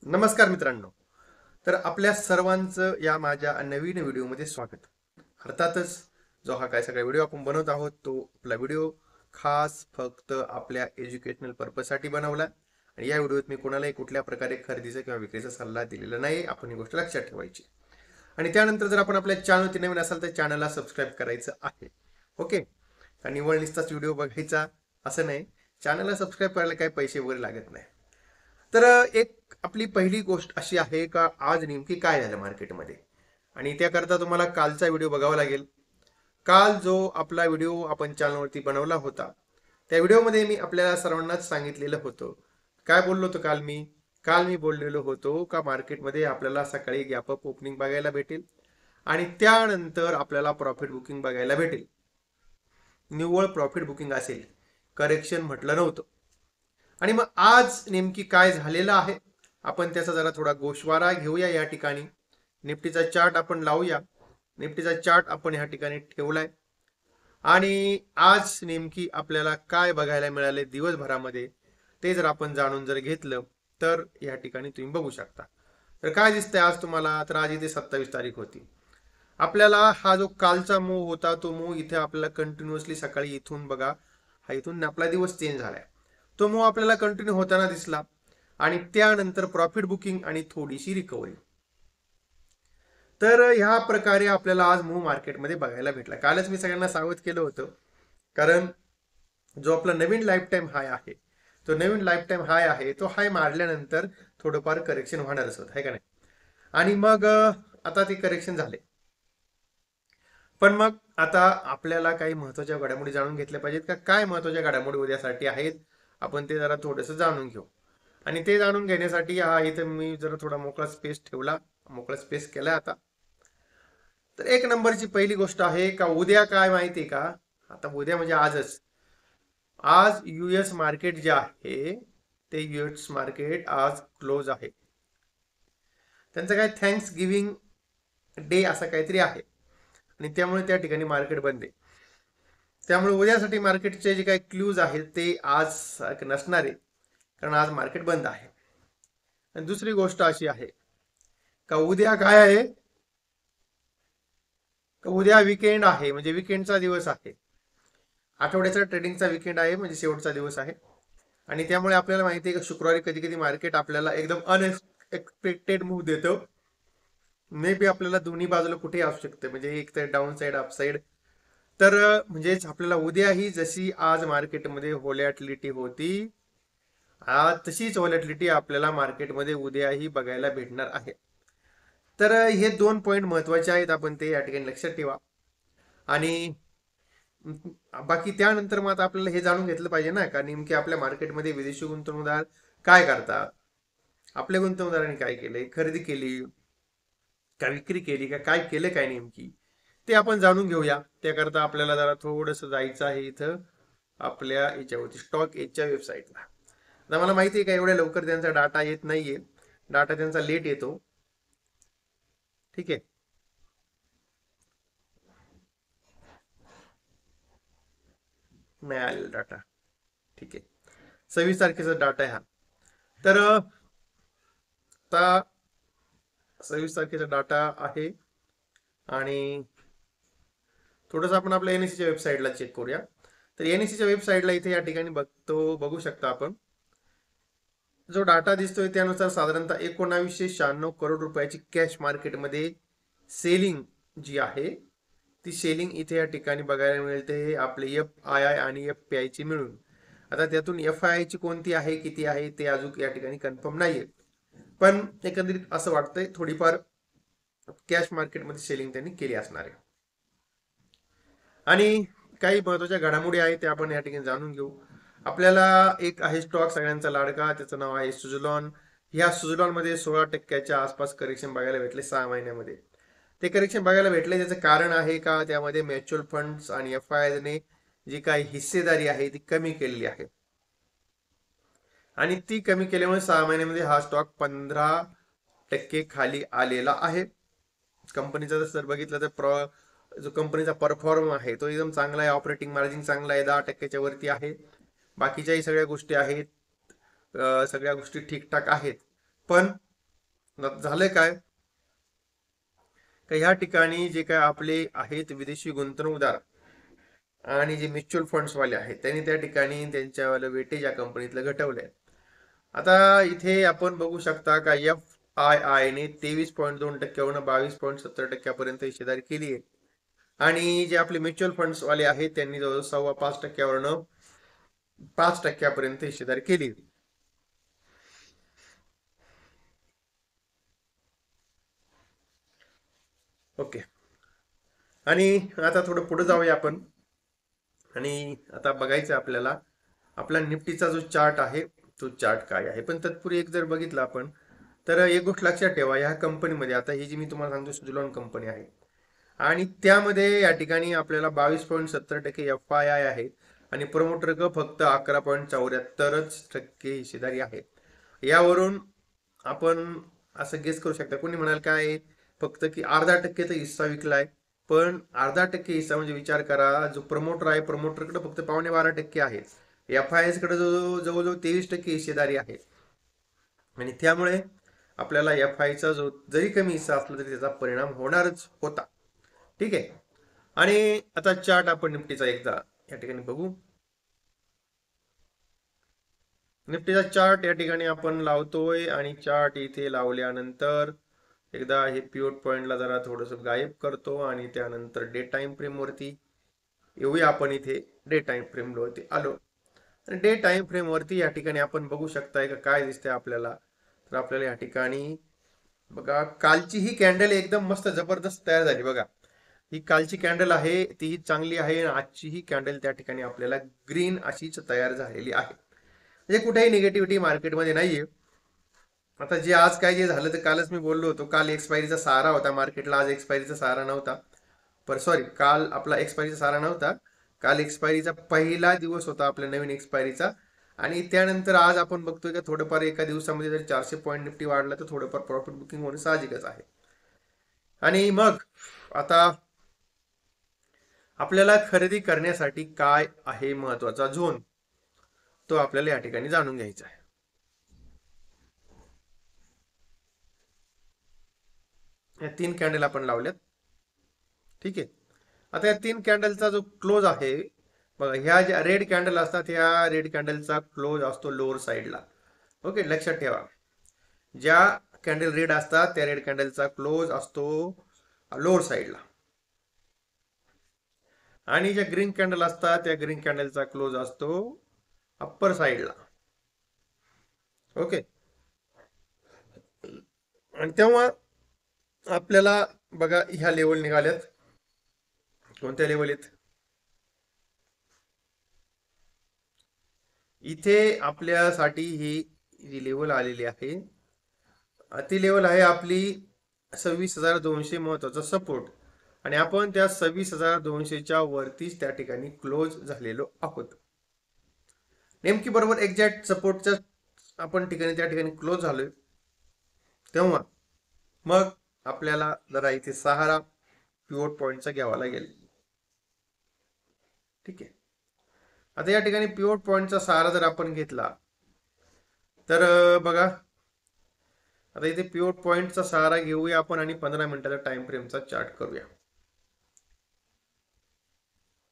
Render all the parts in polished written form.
नमस्कार मित्रांनो. तर आपल्या सर्वांचं या माझ्या नवीन व्हिडिओमध्ये स्वागत. अर्थातच जो हा काय सगळा व्हिडिओ आपण बनवत आहोत तो आपला व्हिडिओ खास फक्त आपल्या एज्युकेशनल पर्पजसाठी बनवला आणि या व्हिडिओत मी कोणालाही कुठल्या प्रकारे खरेदीचा किंवा विक्रीचा सल्ला दिलेला नाही. आपण ही गोष्ट लक्षात ठेवायची. आणि त्यानंतर जर आपण आपल्या चॅनलवरती नवीन असाल तर चॅनलला सबस्क्राईब करायचं आहे. ओके. का निवळ निसताच व्हिडिओ बघायचा असं नाही. चॅनलला सबस्क्राईब करायला काही पैसे वगैरे लागत नाही. तर एक आपली पहिली गोष्ट अशी आहे का आज नेमकी काय झालं मार्केटमध्ये आणि त्याकरता तुम्हाला कालचा व्हिडिओ बघावा लागेल. काल जो आपला व्हिडिओ आपण चॅनलवरती बनवला होता त्या व्हिडिओमध्ये मी आपल्याला सर्वांनाच सांगितलेलं होतं. काय बोललो होतो काल मी बोललेलो होतो का मार्केटमध्ये आपल्याला सकाळी गॅप अप ओपनिंग बघायला भेटेल आणि त्यानंतर आपल्याला प्रॉफिट बुकिंग बघायला भेटेल. निव्वळ प्रॉफिट बुकिंग असेल, करेक्शन म्हटलं नव्हतं. आणि मग आज नेमकी काय झालेलं आहे आपण त्याचा जरा थोडा गोषवारा घेऊया. या ठिकाणी निफ्टीचा चार्ट आपण लावूया. निफ्टीचा चार्ट आपण या ठिकाणी ठेवलाय आणि आज नेमकी आपल्याला काय बघायला मिळाले दिवसभरामध्ये ते जर आपण जाणून जर घेतलं तर या ठिकाणी तुम्ही बघू शकता. तर काय दिसतंय आज तुम्हाला, तर आज इथे 27 तारीख होती. आपल्याला हा जो कालचा मूव होता तो मूव इथे आपल्याला कंटिन्युअसली सकाळी इथून बघा, हा इथून आपला दिवस चेंज झालाय. तो मूव आपल्याला कंटिन्यू होताना दिसला आणि त्यानंतर प्रॉफिट बुकिंग आणि थोडीशी रिकव्हरी. तर ह्या प्रकारे आपल्याला आज मूव मार्केटमध्ये बघायला भेटला. कालच मी सगळ्यांना सावध केलं होतं, कारण जो आपला नवीन लाईफ टाईम हाय आहे तो नवीन लाईफ टाईम हाय आहे तो हाय मारल्यानंतर थोडंफार करेक्शन होणारच होत आहे का नाही. आणि मग आता ते करेक्शन झाले. पण मग आता आपल्याला काही महत्वाच्या घडामोडी जाणून घेतल्या पाहिजेत का, काय महत्वाच्या घडामोडी उद्यासाठी आहेत आपण ते जरा थोडंसं जाणून घेऊ. आणि ते जाणून घेण्यासाठी हा इथं मी जरा थोडा मोकळा स्पेस ठेवला, मोकळा स्पेस केला आता. तर एक नंबरची पहिली गोष्ट आहे का उद्या काय माहिती का, आता उद्या म्हणजे आजच, आज युएस मार्केट जे आहे ते युएस मार्केट आज क्लोज आहे. त्यांचं काय थँक्स गिव्हिंग डे असं काहीतरी आहे आणि त्यामुळे त्या ठिकाणी मार्केट बंद आहे. त्यामुळे उद्यासाठी मार्केटचे जे काही क्ल्यूज आहेत ते आज नसणार आहे, कारण आज मार्केट बंद आहे. आणि दुसरी गोष्ट अशी आहे का उद्या काय आहे, का उद्या विकेंड आहे, म्हणजे विकेंडचा दिवस आहे. आठवड्याचा ट्रेडिंगचा विकेंड आहे, म्हणजे शेवटचा दिवस आहे. आणि त्यामुळे आपल्याला माहिती आहे की शुक्रवारी कधी कधी मार्केट आपल्याला एकदम अनएक्सपेक्टेड मूव्ह देतो. मे बी आपल्याला दोन्ही बाजूला कुठे असू शकते, म्हणजे एक तर डाऊन साईड अप साईड. तर म्हणजेच आपल्याला उद्याही जशी आज मार्केटमध्ये व्हॉलॅटिलिटी होती, आज तशीच व्हॉलॅटिलिटी आपल्याला मार्केटमध्ये उद्याही बघायला भेटणार आहे. तर हे दोन पॉईंट महत्वाचे आहेत, आपण ते या ठिकाणी लक्षात ठेवा. आणि बाकी त्यानंतर मग आता आपल्याला हे जाणून घेतलं पाहिजे ना का नेमके आपल्या मार्केटमध्ये विदेशी गुंतवणूकदार काय करतात, आपल्या गुंतवणूकदारांनी काय केलंय, खरेदी केली का विक्री केली का काय केलं काय नेमकी, ते आपण जाणून घेऊया. त्याकरता आपल्याला जरा थोडंसं जायचं आहे इथं आपल्या याच्यावरती स्टॉक एजच्या वेबसाईटला. आता मला माहिती आहे का एवढ्या लवकर त्यांचा डाटा येत नाहीये, डाटा त्यांचा लेट येतो. ठीक आहे. नाही आलेला डाटा. ठीक आहे. 26 तारखेचा डाटा आहे हा. तर आता 26 तारखेचा डाटा आहे आणि थोडंसं आपण आपल्या एनएससीच्या वेबसाईटला चेक करूया. तर एनएससीच्या वेबसाईटला इथे या ठिकाणी बघू शकता आपण, जो डाटा दिसतोय त्यानुसार साधारणतः 1996 करोड रुपयाची कॅश मार्केटमध्ये सेलिंग जी आहे ती सेलिंग इथे या ठिकाणी बघायला मिळते, आपले एफ आय आय आणि एफ पी आय ची मिळून. आता त्यातून एफ आय आय ची कोणती आहे, किती आहे ते अजून या ठिकाणी कन्फर्म नाहीये, पण एकंदरीत असं वाटतंय थोडीफार कॅश मार्केटमध्ये सेलिंग त्यांनी केली असणार आहे. आणि काही महत्वाच्या घडामोडी आहेत त्या आपण या ठिकाणी जाणून घेऊ. आपल्याला एक आहे स्टॉक सगळ्यांचा लाडका, त्याचं नाव आहे सुझलॉन. ह्या सुझलॉन मध्ये 16% आसपास करेक्शन बघायला भेटले 6 महिन्यामध्ये. ते करेक्शन बघायला भेटले त्याचं कारण आहे का त्यामध्ये म्युच्युअल फंड्स आणि एफ आय ने जी काही हिस्सेदारी आहे ती कमी केलेली आहे आणि ती कमी केल्यामुळे 6 महिन्यामध्ये हा स्टॉक 15% खाली आलेला आहे. कंपनीचा जर बघितलं तर जो कंपनीचा परफॉर्म आहे तो एकदम चांगला आहे, ऑपरेटिंग मार्जिन चांगला आहे, 10%च्या वरती आहे. बाकीच्याही सगळ्या गोष्टी आहेत, सगळ्या गोष्टी ठीकठाक आहेत. पण झालंय काय का ह्या ठिकाणी जे काय आपले आहेत विदेशी गुंतवणूकदार आणि जे म्युच्युअल फंड्स वाले आहेत त्यांनी त्या ठिकाणी त्यांच्या वेटेज या कंपनीतलं घटवलंय. आता इथे आपण बघू शकता का FII ने 23.2% 22.70% हिस्सेदारी केली आहे आणि जे आपले म्युच्युअल फंड्स वाले आहेत त्यांनी जवळजवळ 5.25%वरनं 5% हिस्सेदारी केली. ओके. आणि आता थोडं पुढे जाऊया आपण आणि आता बघायचं आपल्याला आपला निफ्टीचा जो चार्ट आहे तो चार्ट काय आहे. पण तत्पूर्वी एक जर बघितलं आपण तर एक गोष्ट लक्षात ठेवा, ह्या कंपनीमध्ये आता ही जी मी तुम्हाला सांगतो सुझलॉन कंपनी आहे आणि त्यामध्ये या ठिकाणी आपल्याला 22.70% FII आहे आणि प्रमोटर फक्त 11.74% हिस्सेदारी आहे. यावरून आपण असं गेस करू शकता, कोणी म्हणाल काय फक्त की अर्धा टक्के तर हिस्सा विकलाय, पण अर्धा टक्के हिस्सा म्हणजे विचार करा, जो प्रमोटर आहे प्रमोटरकडे फक्त 12.25% आहे, FIS कडे जवळजवळ 23% हिस्सेदारी आहे आणि त्यामुळे आपल्याला FIचा जो जरी कमी हिस्सा असला तरी त्याचा परिणाम होणारच होता. ठीक आहे. आणि आता चार्ट आपण निफ्टीचा एकदा या ठिकाणी बघू. निफ्टीचा चार्ट या ठिकाणी आपण लावतोय आणि चार्ट इथे लावल्यानंतर एकदा हे पिवट पॉइंटला जरा थोडस गायब करतो आणि त्यानंतर डे टाइम फ्रेम वरती येऊया. आपण इथे डे टाइम फ्रेम वरती आलो आणि डे टाइम फ्रेम वरती या ठिकाणी आपण बघू शकताय का काय दिसतंय आपल्याला. तर आपल्याला या ठिकाणी बघा कालची ही कॅन्डल एकदम मस्त जबरदस्त तयार झाली बघा. ही कालची कॅन्डल आहे ती चांगली आहे आणि आजची ही कॅन्डल त्या ठिकाणी आपल्याला ग्रीन अशीच तयार झालेली आहे. म्हणजे कुठेही निगेटिव्हिटी मार्केटमध्ये नाहीये. आता जे आज काय जे झालं तर कालच मी बोललो होतो, काल एक्सपायरीचा सहारा होता मार्केटला, आज एक्सपायरीचा सहारा नव्हता. पर सॉरी, काल आपला एक्सपायरीचा सहारा नव्हता, काल एक्सपायरीचा पहिला दिवस होता आपल्या नवीन एक्सपायरीचा. आणि त्यानंतर आज आपण बघतोय का थोडंफार एका दिवसामध्ये जर 400 पॉईंट निफ्टी वाढला तर थोडंफार प्रॉफिट बुकिंग होणे साहजिकच आहे. आणि मग आता आपल्याला खरेदी करण्यासाठी काय आहे महत्वाचा झोन, तो आपल्याला या ठिकाणी जाणून घ्यायचा आहे. या 3 कॅन्डल आपण लावल्यात. ठीक आहे. आता या 3 कॅन्डलचा जो क्लोज आहे बघा, ह्या ज्या रेड कॅन्डल असतात ह्या रेड कॅन्डलचा क्लोज असतो लोअर साईडला. ओके, लक्षात ठेवा, ज्या कॅन्डल रेड असतात त्या रेड कॅन्डलचा क्लोज असतो लोअर साईडला आणि ज्या ग्रीन कॅन्डल असतात त्या ग्रीन कॅन्डलचा क्लोज असतो अप्पर साईडला. ओके. आणि तेव्हा आपल्याला बघा ह्या लेवल निघाल्यात. कोणत्या लेवल आहेत इथे आपल्यासाठी? ही जी लेवल आलेली आहे ती लेवल आहे आपली 26,200 महत्वाचा सपोर्ट आणि आपण त्या 26,200च्या वरतीच त्या ठिकाणी क्लोज झालेलो आहोत. नेमकी बरोबर एक्झॅक्ट सपोर्टच्या आपण ठिकाणी त्या ठिकाणी क्लोज झालोय. तेव्हा मग आपल्याला जरा इथे सहारा पिवट पॉइंटचा घ्यावा लागेल. ठीक आहे. आता या ठिकाणी पिवट पॉइंटचा सहारा जर आपण घेतला तर बघा आता इथे पिवट पॉइंटचा सहारा घेऊया आपण आणि 15 मिनिटाचा टाइम फ्रेमचा चार्ट करूया.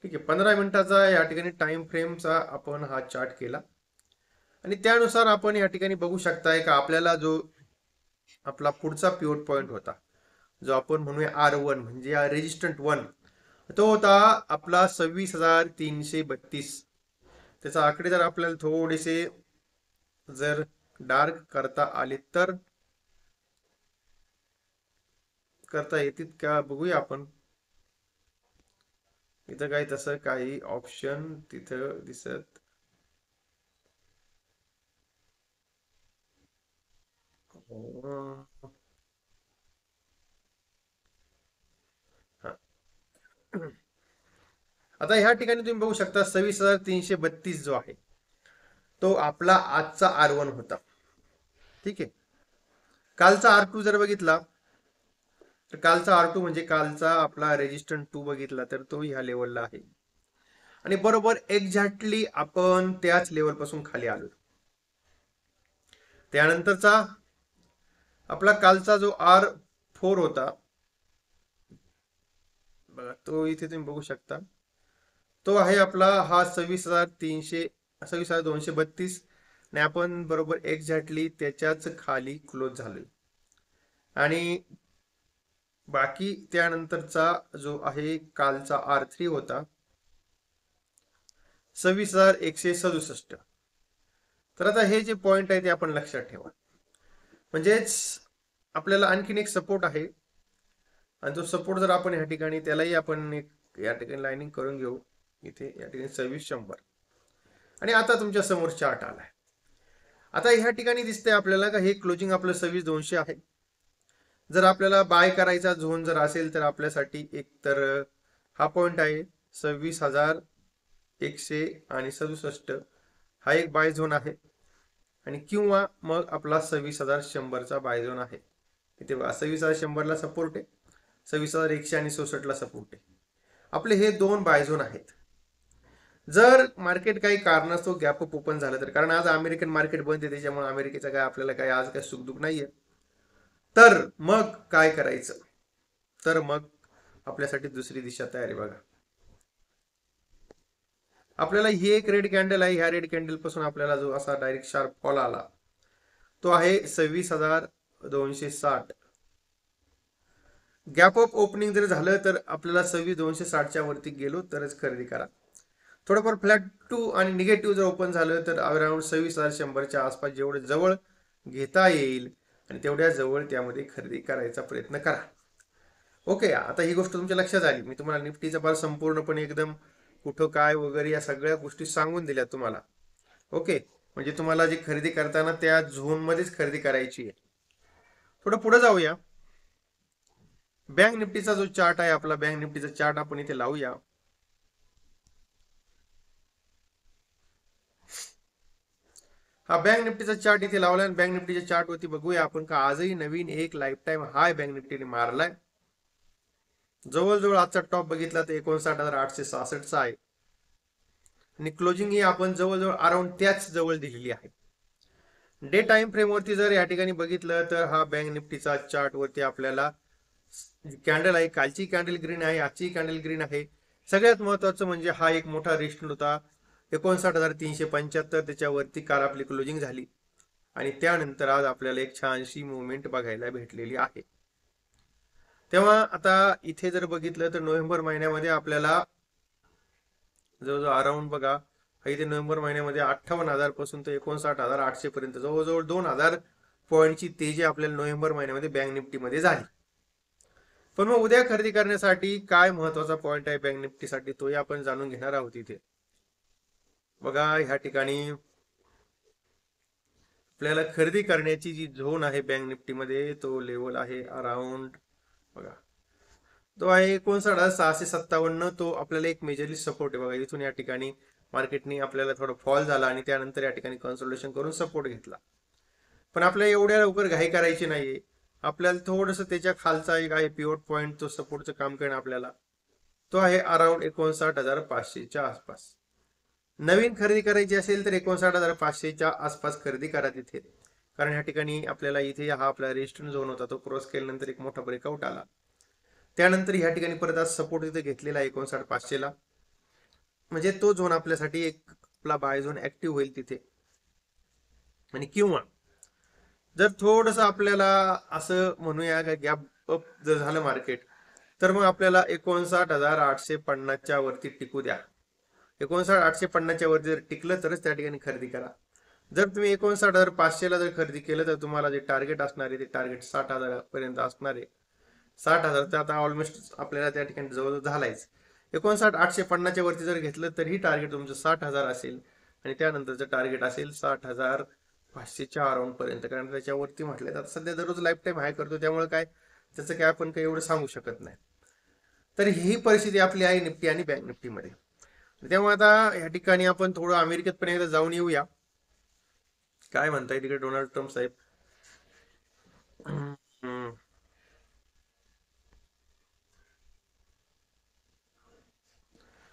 ठीक आहे. 15 मिनिटाचा या ठिकाणी टाइम फ्रेमचा आपण हा चार्ट केला आणि त्यानुसार आपण या ठिकाणी बघू शकताय का आपल्याला जो आपला पुढचा पिवट पॉइंट होता जो आपण म्हणूया R1 म्हणजे रेजिस्टंट 1, तो होता आपला 26,332. त्याचा आकडे जर आपल्याला थोडेसे जर डार्क करता आले तर करता येतील का बघूया आपण. इथं काही तसं काही ऑप्शन तिथं दिसत आता ह्या ठिकाणी तुम्ही बघू शकता 26,332 जो आहे तो आपला आजचा R1 होता. ठीक आहे. कालचा R2 जर बघितला तर कालचा R2 म्हणजे कालचा आपला रेजिस्टंट 2 बघितला तर तो ह्या लेवलला आहे आणि बरोबर एक्झॅक्टली आपण त्याच लेवल पासून खाली आलो. त्यानंतरचा आपला कालचा जो R4 होता बघा, तो इथे तुम्ही बघू शकता, तो आहे आपला हा 26,232 आणि आपण बरोबर एक्झॅक्टली त्याच्याच खाली क्लोज झालोय. आणि बाकी त्यानंतरचा जो आहे कालचा R3 होता 26,167. तर आता हे जे पॉइंट आहे ते आपण लक्षात ठेवा. म्हणजेच आपल्याला आणखीन एक सपोर्ट आहे आणि तो सपोर्ट जर आपण या ठिकाणी त्यालाही आपण एक या ठिकाणी लाईनिंग करून घेऊ इथे या ठिकाणी 2600. आणि आता तुमच्या समोर चार्ट आलाय. आता ह्या ठिकाणी दिसतंय आपल्याला का हे क्लोजिंग आपलं 26,200 आहे. जर आपल्याला बाय करायचा झोन जर असेल तर आपल्यासाठी एक तर हा पॉइंट आहे 26,100 आणि 67 हा एक बाय झोन आहे. आणि किंवा मग आपला 26,100चा बाय झोन आहे. इथे 26,100ला सपोर्ट आहे, 26,100 आणि 66ला सपोर्ट आहे. आपले हे दोन बाय झोन आहेत. जर मार्केट काही कारणास्तव गॅप अप ओपन झालं तर, कारण आज अमेरिकन मार्केट बंद आहे त्याच्यामुळे अमेरिकेचा काय आपल्याला काय आज काय सुखदुख नाहीये, तर मग काय करायचं, तर मग आपल्यासाठी दुसरी दिशा तयार आहे. बघा, आपल्याला ही एक रेड कॅन्डल आहे, ह्या रेड कॅन्डल पासून आपल्याला जो असा डायरेक्ट शार्प फॉल आला तो आहे 26,260. गॅप अप ओपनिंग जर झालं तर आपल्याला 26,260च्या वरती गेलो तरच खरेदी करा. थोडंफार फ्लॅट टू आणि निगेटिव्ह जर ओपन झालं तर अराउंड 26,100च्या आसपास जेवढे जवळ घेता येईल आणि तेवढ्या जवळ त्यामध्ये खरेदी करायचा प्रयत्न करा. ओके, आता ही गोष्ट तुमच्या लक्षात आली. मी तुम्हाला निफ्टीचा फार संपूर्णपणे एकदम कुठं काय वगैरे या सगळ्या गोष्टी सांगून दिल्या तुम्हाला. ओके, म्हणजे तुम्हाला जी खरेदी करताना त्या झोन मध्येच खरेदी करायची आहे. थोडं पुढे जाऊया. बँक निफ्टीचा जो चार्ट आहे आपला, बँक निफ्टीचा चार्ट आपण इथे लावूया. हा बँक निफ्टीचा चार्ट इथे लावलाय. बँक निफ्टीच्या चार्ट वरती बघूया आपण का आजही नवीन एक लाईफ टाइम हाय बँक निफ्टीने मारलाय. जवळजवळ आजचा टॉप बघितला तर 59,866चा आहे आणि क्लोजिंग ही आपण जवळजवळ अराउंड त्याच जवळ दिलेली आहे. डे टाइम फ्रेम वरती जर या ठिकाणी बघितलं तर हा बँक निफ्टीचा चार्ट वरती आपल्याला कॅन्डल आहे, कालची कॅन्डल ग्रीन आहे, आजची कॅन्डल ग्रीन आहे. सगळ्यात महत्वाचं म्हणजे हा एक मोठा रेस्टल होता 59,375, त्याच्यावरती काल आपली क्लोजिंग झाली आणि त्यानंतर आज आपल्याला एक छानशी मुवमेंट बघायला भेटलेली आहे. तेव्हा आता इथे जर बघितलं तर नोव्हेंबर महिन्यामध्ये आपल्याला जवळजवळ अराउंड बघा, इथे नोव्हेंबर महिन्यामध्ये 58,000 पासून तर 59,800 पर्यंत जवळजवळ 2,000 पॉईंटची तेजी आपल्याला नोव्हेंबर महिन्यामध्ये बँक निफ्टीमध्ये झाली. पण मग उद्या खरेदी करण्यासाठी काय महत्वाचा पॉइंट आहे बँक निफ्टीसाठी तोही आपण जाणून घेणार आहोत. इथे बघा, ह्या ठिकाणी आपल्याला खरेदी करण्याची जी झोन आहे बँक निफ्टीमध्ये तो लेवल आहे अराउंड बघा, तो आहे 59,657. तो आपल्याला एक मेजरली सपोर्ट आहे. बघा, इथून या ठिकाणी मार्केटने आपल्याला थोडं फॉल झाला आणि त्यानंतर या ठिकाणी कन्सोलिडेशन करून सपोर्ट घेतला. पण आपल्याला एवढ्या लवकर घाई करायची नाहीये. आपल्याला थोडस त्याच्या खालचा एक आहे पिवट पॉइंट, तो सपोर्टचं काम करणं आपल्याला, तो आहे अराउंड 59,500च्या आसपास. नवीन खरेदी करायची असेल तर 59,500च्या आसपास खरेदी करा तिथे, कारण ह्या ठिकाणी आपल्याला इथे हा आपला रेजिस्टन्स झोन होता, तो क्रॉस केल्यानंतर एक मोठा ब्रेकआउट आला. त्यानंतर ह्या ठिकाणी परत आज सपोर्ट इथे घेतलेला आहे 59,500ला, म्हणजे तो झोन आपल्यासाठी एक आपला बाय झोन ऍक्टिव्ह होईल तिथे. आणि किंवा जर थोडस आपल्याला असं म्हणूया का गॅप अप जर झालं मार्केट, तर मग आपल्याला 59,850च्या वरती टिकू द्या. 59,850च्या वरती जर टिकलं तरच त्या ठिकाणी खरेदी करा. जर तुम्ही 59,500ला जर खरेदी केलं तर तुम्हाला जे टार्गेट असणार आहे ते टार्गेट 60,000 पर्यंत असणार आहे. 60,000 तर आता ऑलमोस्ट आपल्याला त्या ठिकाणी जवळ झालायच. 59,850च्या वरती जर घेतलं तरी टार्गेट तुमचं 60,000 असेल आणि त्यानंतरचं टार्गेट असेल 60,500च्या अराउंड पर्यंत, कारण त्याच्यावरती म्हटलं तर सध्या दररोज लाईफ टाईम हाय करतो, त्यामुळे काय त्याचं काय आपण काही एवढं सांगू शकत नाही. तर ही परिस्थिती आपली आहे निफ्टी आणि बँक निफ्टीमध्ये. त्यामुळे आता या ठिकाणी आपण थोडं अमेरिकेत पण एकदा जाऊन येऊया. काय म्हणताय तिकडे डोनाल्ड ट्रम्प साहेब?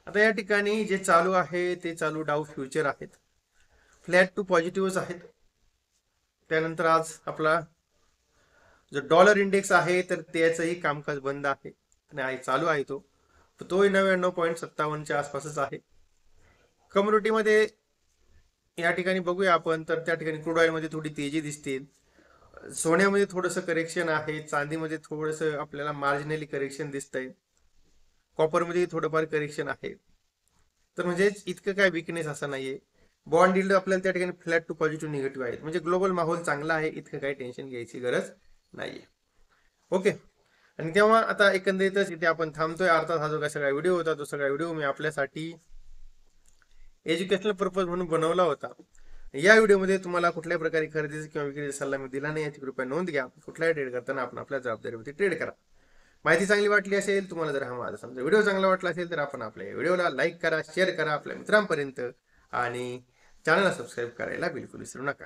आता या ठिकाणी जे चालू आहे ते चालू डाव फ्युचर आहेत, फ्लॅट टू पॉझिटिव्ह आहेत. त्यानंतर आज आपला जो डॉलर इंडेक्स आहे तर त्याचंही कामकाज बंद आहे आणि चालू आहे तोही 99.57च्या आसपासच आहे. कम्युनिटीमध्ये या ठिकाणी बघूया आपण तर त्या ठिकाणी क्रूड ऑइल मध्ये थोडी तेजी दिसते. सोन्यामध्ये थोडंसं करेक्शन आहे, चांदीमध्ये थोडंसं आपल्याला मार्जिनली करेक्शन दिसतंय, कॉपरमध्ये थोडंफार करेक्शन आहे. तर म्हणजे इतकं काय विकनेस असं नाहीये. बॉन्ड यील्ड आपल्याला त्या ठिकाणी फ्लॅट टू पॉझिटिव्ह निगेटिव्ह आहेत, म्हणजे ग्लोबल माहोल चांगला आहे, इतकं काही टेन्शन घ्यायची गरज नाहीये. ओके. आणि तेव्हा आता एकंदरीतच इथे आपण थांबतोय. अर्थात हा जो काही सगळा व्हिडिओ होता तो सगळा व्हिडिओ मी आपल्यासाठी एज्युकेशनल पर्पज म्हणून बनवला होता. या व्हिडिओमध्ये तुम्हाला कुठल्याही प्रकारे खरेदीचा किंवा विक्रीचा सल्ला मी दिला नाही, याची कृपया नोंद घ्या. कुठलाही ट्रेड करताना आपण आपल्या जबाबदारीवरती ट्रेड करा. माहिती चांगली वाटली असेल, तुम्हाला जर हा माझा समजा व्हिडिओ चांगला वाटला असेल तर आपण आपल्या व्हिडिओला लाईक करा, शेअर करा आपल्या मित्रांपर्यंत आणि चॅनलला सबस्क्राईब करायला बिलकुल विसरू नका.